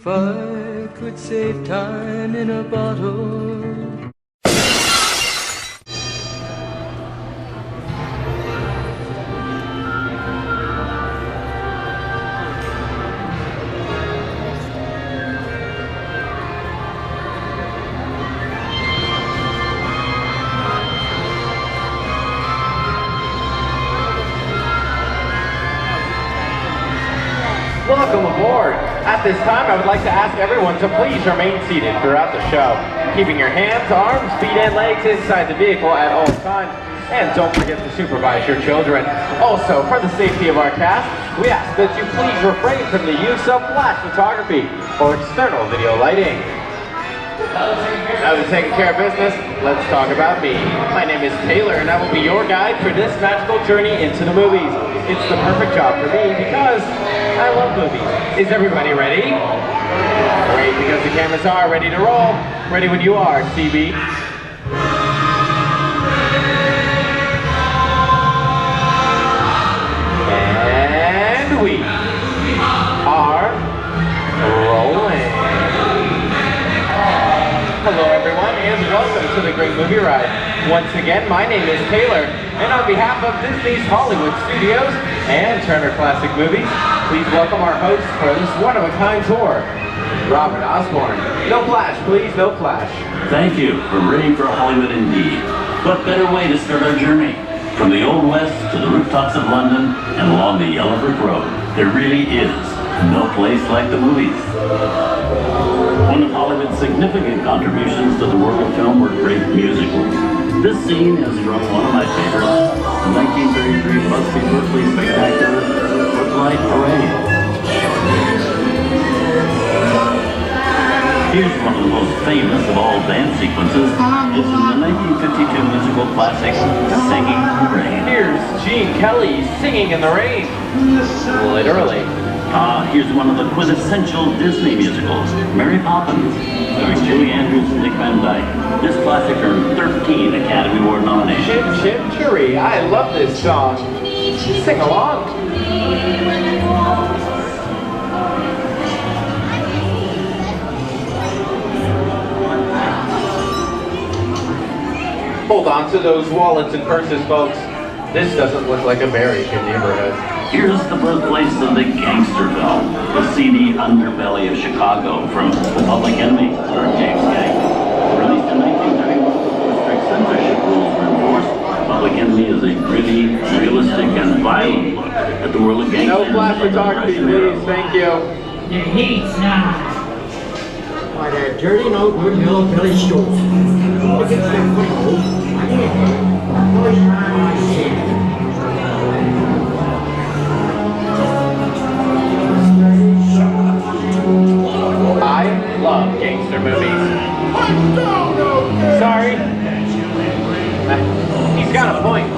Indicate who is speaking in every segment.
Speaker 1: I could save time in a bottle.
Speaker 2: Welcome aboard. At this time, I would like to ask everyone to please remain seated throughout the show, keeping your hands, arms, feet, and legs inside the vehicle at all times. And don't forget to supervise your children. Also, for the safety of our cast, we ask that you please refrain from the use of flash photography or external video lighting. Now that we've taken care of business, let's talk about me. My name is Taylor, and I will be your guide for this magical journey into the movies. It's the perfect job for me because I love movies. Is everybody ready? Great, because the cameras are ready to roll. Ready when you are, CB. And we are rolling. Hello everyone, and welcome to the Great Movie Ride. Once again, my name is Taylor, and on behalf of Disney's Hollywood Studios and Turner Classic Movies, please welcome our host for this one-of-a-kind tour, Robert Osborne. No flash, please, no flash.
Speaker 3: Thank you. We're ready for Hollywood indeed. What better way to start our journey? From the Old West to the rooftops of London and along the Yellow Brick Road, there really is no place like the movies. One of Hollywood's significant contributions to the world of film were great musicals. This scene is from one of my favorites, the 1933 Busby Berkeley spectacular, Footlight Parade. Here's one of the most famous of all dance sequences. It's in the 1952 musical classic, Singing in the Rain.
Speaker 2: Here's Gene Kelly singing in the rain. Literally.
Speaker 3: Here's one of the quintessential Disney musicals, Mary Poppins, starring Julie Andrews and Dick Van Dyke. This classic earned 13 Academy Award nominations.
Speaker 2: Chip Chip Cherry, I love this song. Sing along. Hold on to those wallets and purses, folks. This doesn't look like a very good neighborhood.
Speaker 3: Here's the birthplace of the gangster film, the seedy underbelly of Chicago, from The Public Enemy, starring James Gang. Released in 1931 before strict censorship rules were enforced, Public Enemy is a gritty, realistic, and violent look at the world of gangsters.
Speaker 2: No flash photography, please. Thank you.
Speaker 4: The heat's now.
Speaker 5: By that dirty, no good hillbilly stove. Look at that foothold.
Speaker 2: I love gangster movies. Sorry. He's got a point.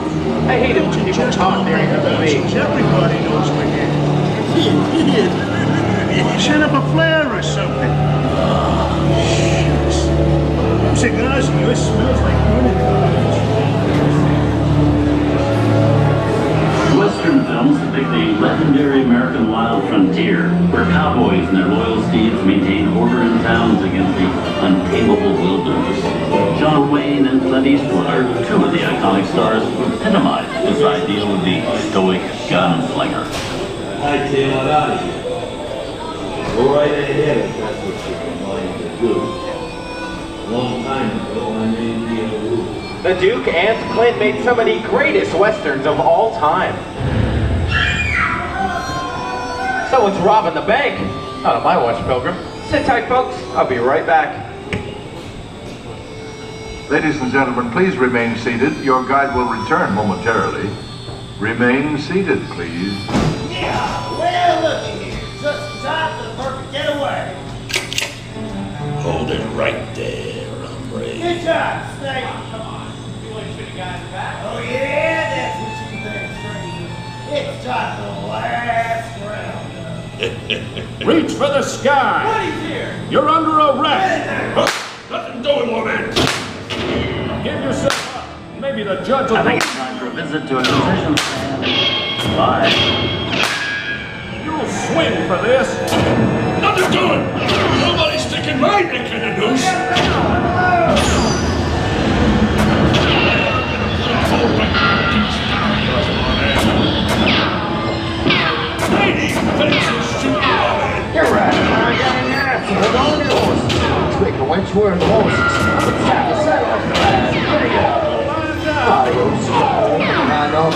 Speaker 2: I hate it when people talk during the movie.
Speaker 6: Everybody knows we're here. Set up a flare or something. Cigars and yours smells like burning cars.
Speaker 3: Western films depict the legendary American wild frontier, where cowboys and their loyal steeds maintain order in towns against the untamable wilderness. John Wayne and Clint Eastwood are two of the iconic stars who epitomize this ideal of the stoic gunslinger.
Speaker 7: Hi, Tim, I'm out of here. Go right ahead if that's what you're going to do. Long time ago, I made me a rule.
Speaker 2: The Duke and Clint made some of the greatest westerns of all time. Someone's robbing the bank. Not on my watch, Pilgrim. Sit tight, folks. I'll be right back.
Speaker 8: Ladies and gentlemen, please remain seated. Your guide will return momentarily. Remain seated, please.
Speaker 9: Yeah, well, looky here. Just in time for the perfect getaway.
Speaker 7: Hold it right there, hombre.
Speaker 9: Good job, Snake. Come on. You want to shoot a guy in the back? Oh, yeah, that's what you think, Freddie. It's time for the last round.
Speaker 6: Reach for the sky.
Speaker 9: Woody's here.
Speaker 6: You're under arrest.
Speaker 7: Nothing doing, woman.
Speaker 6: Give yourself up. Maybe the judge will
Speaker 3: I think it's time for a visit to a concession stand. Bye.
Speaker 6: You'll swing for this.
Speaker 7: Nothing doing.
Speaker 5: You're right. I got an answer. Hold on to your horses. Quick, a wench wearing horses. Set off the last. There you go. Adios. I know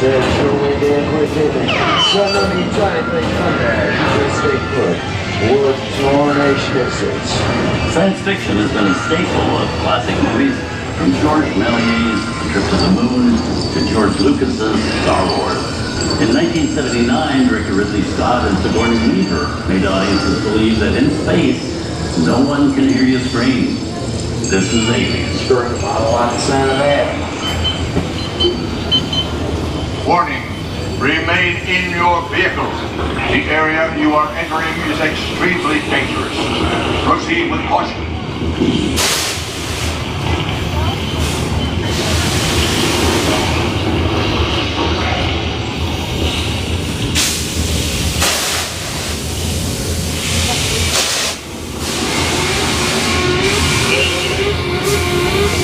Speaker 5: said sure we did quick, didn't it? Son, don't need to try anything from there. You just stay put. Word coronation is
Speaker 3: Science fiction has been a staple of classic movies, from George Méliès's The Trip to the Moon to George Lucas's Star Wars. In 1979, director Ridley Scott and Sigourney Weaver made audiences believe that in space, no one can hear you scream. This is Aliens.
Speaker 5: sure. I don't like the sound of that.
Speaker 8: Warning, remain in your vehicles. The area you are entering is extremely dangerous. Proceed with caution.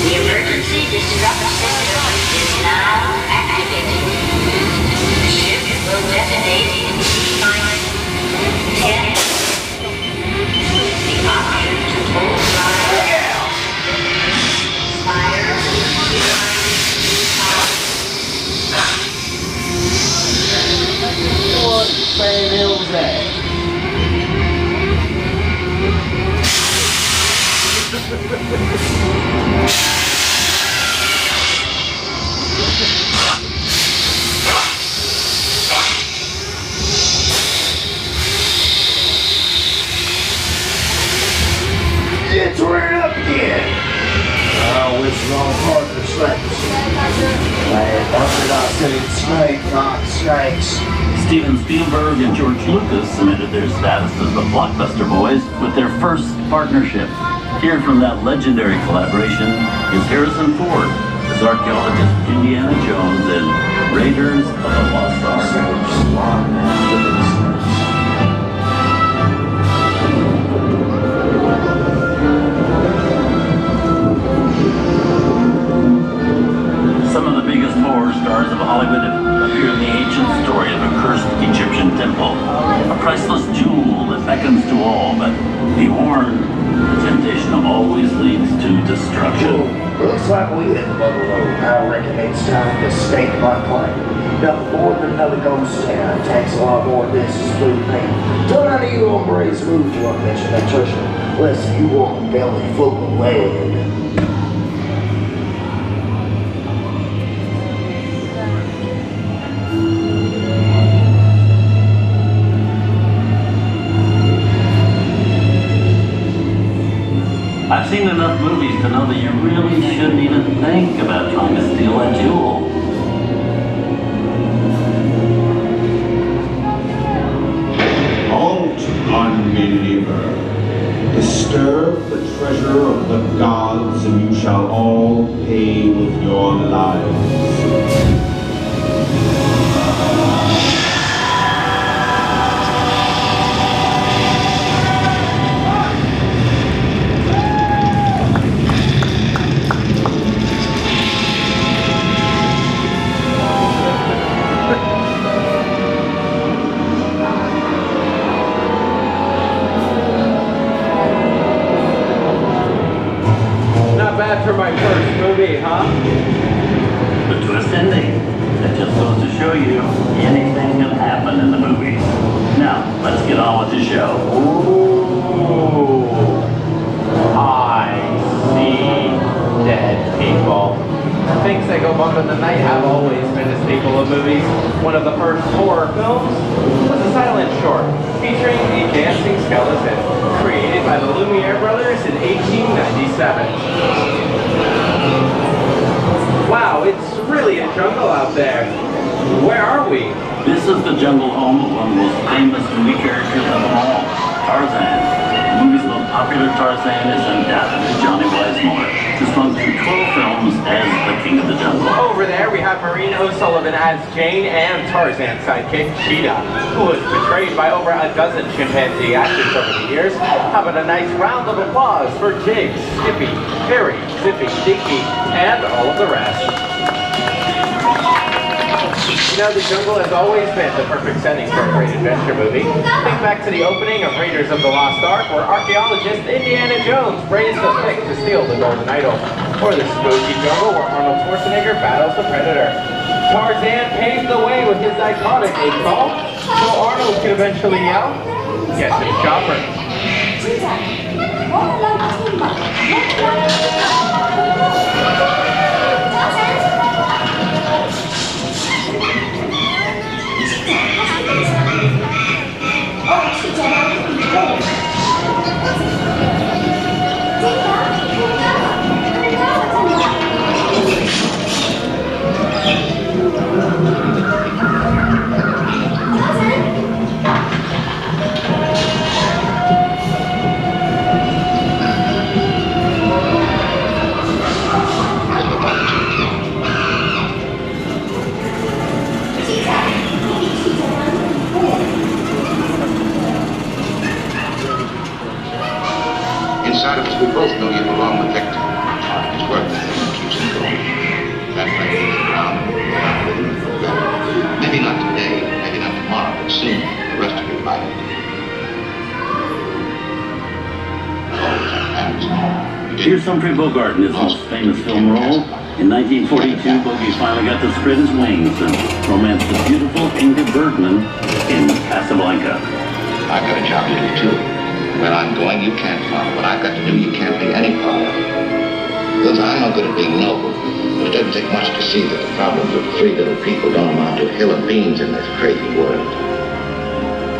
Speaker 10: The emergency disruptor system is now activated. The ship will detonate in T-minus 10. The option to hold fire expires
Speaker 5: What the hell was that? It's right up again. Oh, it's wrong partner snakes. Man, I said snake, not snakes.
Speaker 3: Steven Spielberg and George Lucas cemented their status as the blockbuster boys with their first partnership. Here from that legendary collaboration is Harrison Ford as archaeologist Indiana Jones in Raiders of the Lost Ark. Some of the biggest horror stars of Hollywood appear in the ancient story of a cursed Egyptian temple. A priceless jewel that beckons to all, but be warned, the temptation always leads to destruction.
Speaker 5: Looks like we hit the bubble road. I reckon it's time to stake my claim. Nothing more than another ghost town. Takes a lot more than this to smooth me. Don't none of you hombres move to mention that treasure. Listen, you want a belly full of lead.
Speaker 3: I've seen enough movies to know that you really shouldn't even think about trying to steal a jewel.
Speaker 11: Halt, unbeliever. Disturb the treasure of the gods, and you shall all pay with your lives.
Speaker 2: For my first movie, huh?
Speaker 3: The twist ending. That just goes to show you anything can happen in the movies. Now, let's get on with the show.
Speaker 2: Ooh, I see dead people. Things that go bump in the night have always been a staple of movies. One of the first horror films was a silent short featuring a dancing skeleton, created by the Lumiere brothers in 1897. Wow, it's really a jungle out there. Where are we?
Speaker 3: This is the jungle home of one of the most famous movie characters of them all, Tarzan. The movie's most popular Tarzan is undoubtedly Johnny Weissmuller. Just spun through 12 films as the King of the Jungle.
Speaker 2: Over there, we have Maureen O'Sullivan as Jane and Tarzan's sidekick, Cheetah, who was portrayed by over a dozen chimpanzee actors over the years. How about a nice round of applause for Jig, Skippy, Harry, Zippy, Dinky, and all of the rest. You know, the jungle has always been the perfect setting for a great adventure movie. Think back to the opening of Raiders of the Lost Ark, where archaeologist Indiana Jones raised a pick to steal the golden idol. Or the spooky jungle where Arnold Schwarzenegger battles the Predator. Tarzan paved the way with his iconic ape call, so Arnold could eventually yell, "Get to the chopper."
Speaker 8: Inside of us, we both know you belong with Victor. His work keeps it going. That way, around. Maybe not today, maybe not tomorrow, but soon, the rest of your life.
Speaker 3: Here's Humphrey Bogart in his most famous film role. In 1942, Bogey finally got to spread his wings and romance the beautiful Ingrid Bergman in Casablanca.
Speaker 8: I've got a job to do, too. Where I'm going, you can't follow. What I've got to do, you can't pay any part of. Because I'm not good at being noble, but it doesn't take much to see that the problems of three little people don't amount to a hill of beans in this crazy world.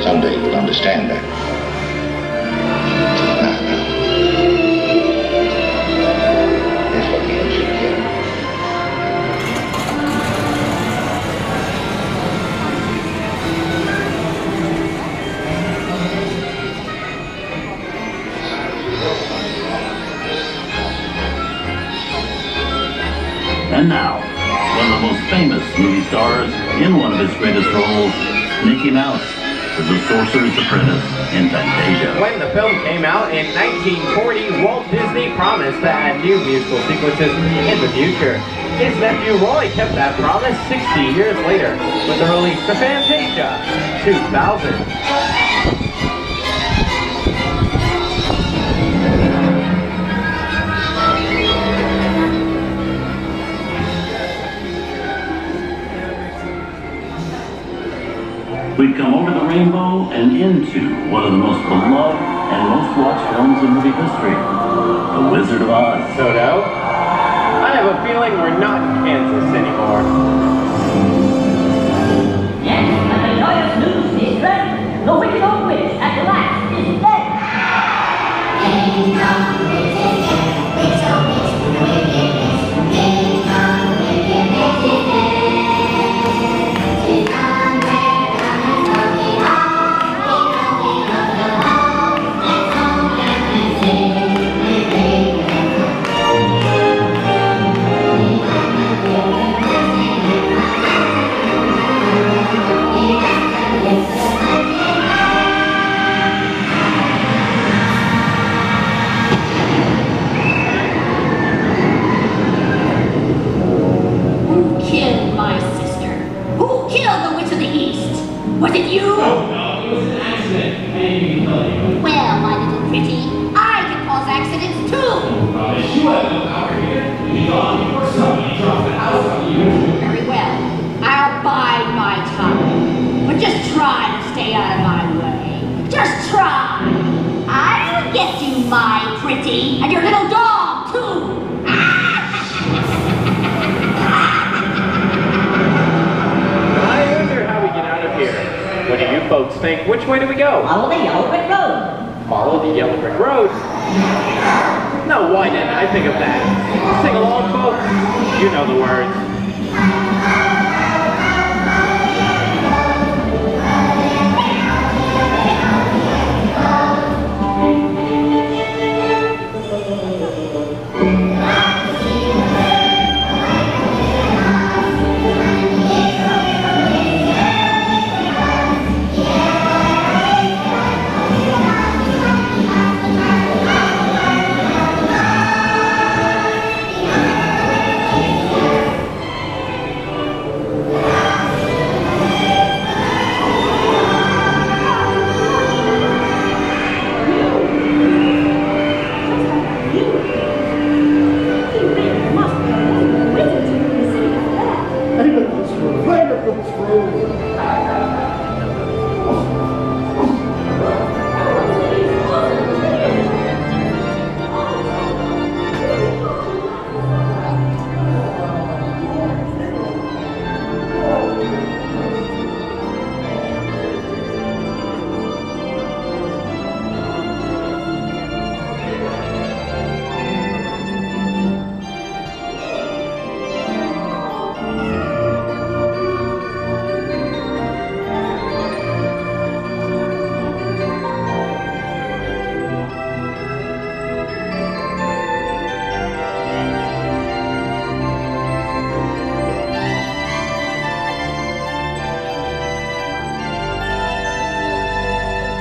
Speaker 8: Someday you'll understand that. That's what the end should get.
Speaker 3: And now, one of the most famous movie stars in one of his greatest roles, Mickey Mouse, as the Sorcerer's Apprentice in Fantasia.
Speaker 2: When the film came out in 1940, Walt Disney promised to add new musical sequences in the future. His nephew Roy kept that promise 60 years later with the release of Fantasia 2000.
Speaker 3: We've come over the rainbow and into one of the most beloved and most watched films in movie history, The Wizard of Oz.
Speaker 2: Soto, I have a feeling we're not in Kansas anymore.
Speaker 4: Yes, and the joyous news is ready. The wicked old witch at last is dead.
Speaker 10: Was it you?
Speaker 7: Oh, no, it was an accident. I didn't even tell you.
Speaker 10: Well, my little pretty, I can cause accidents too.
Speaker 7: Promise you have no power here. Be gone before somebody drops the house on you.
Speaker 10: Very well. I'll bide my time. But just try to stay out of my way. Just try. I'll get you, my pretty, and your little dog too.
Speaker 2: What do you folks think? Which way do we go?
Speaker 4: Follow the yellow brick road.
Speaker 2: Follow the yellow brick road? Now, why didn't I think of that? Sing along, folks. You know the words.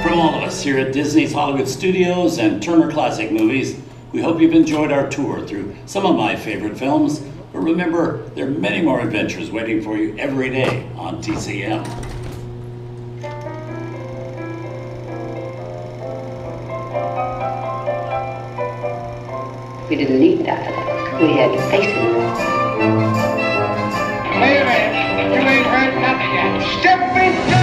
Speaker 3: From all of us here at Disney's Hollywood Studios and Turner Classic Movies, we hope you've enjoyed our tour through some of my favorite films. But remember, there are many more adventures waiting for you every day on TCM.
Speaker 12: We didn't need dialogue. We had to face it.
Speaker 9: Wait a minute. You ain't heard nothing yet. Step inside!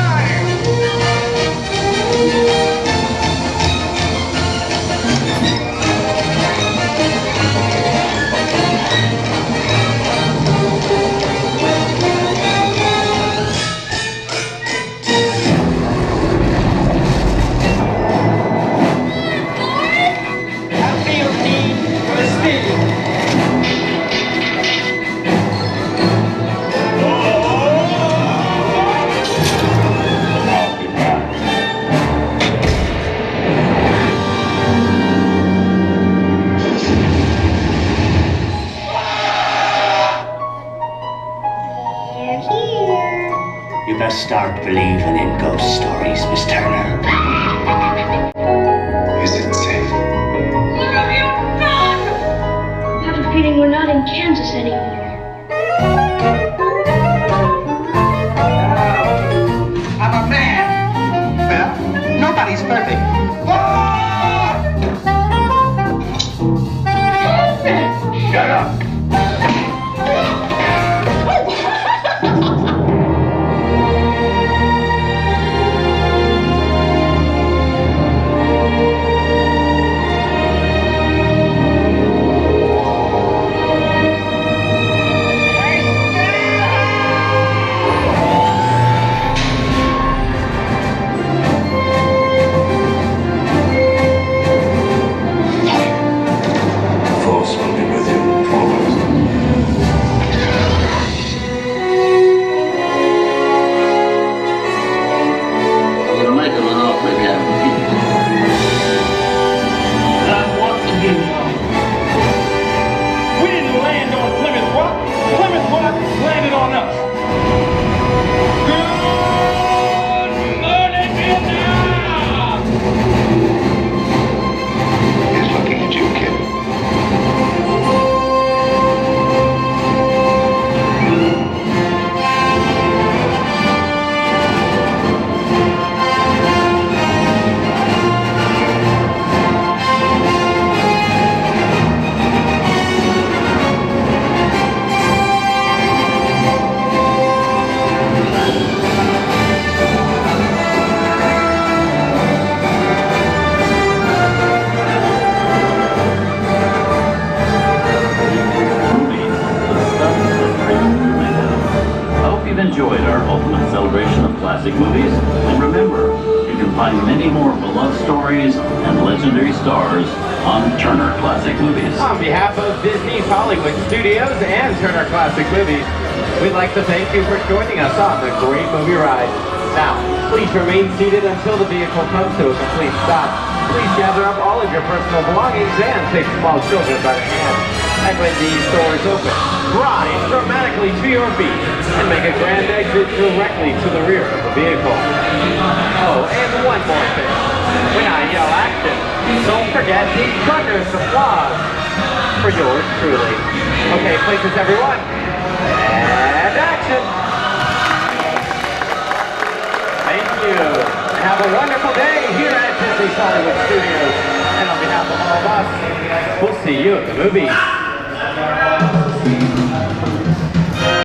Speaker 3: You best start believing in ghost stories, Miss Turner.
Speaker 13: Is it safe?
Speaker 10: What have you done?
Speaker 14: I have a feeling we're not in Kansas anymore.
Speaker 9: I'm a man. Well, nobody's perfect. Shut up.
Speaker 3: Enjoyed our ultimate celebration of classic movies, and remember, you can find many more beloved stories and legendary stars on Turner Classic Movies.
Speaker 2: On behalf of Disney's Hollywood Studios and Turner Classic Movies, we'd like to thank you for joining us on the great movie ride. Now, please remain seated until the vehicle comes to a complete stop. Please gather up all of your personal belongings and take small children by the hand. And when these doors open, rise dramatically to your feet and make a grand exit directly to the rear of the vehicle. Oh, and one more thing. When I yell action, don't forget the thunderous applause for yours truly. Okay, places everyone. And action! Thank you. And have a wonderful day here at Disney's Hollywood Studios. And on behalf of all of us, we'll see you at the movies.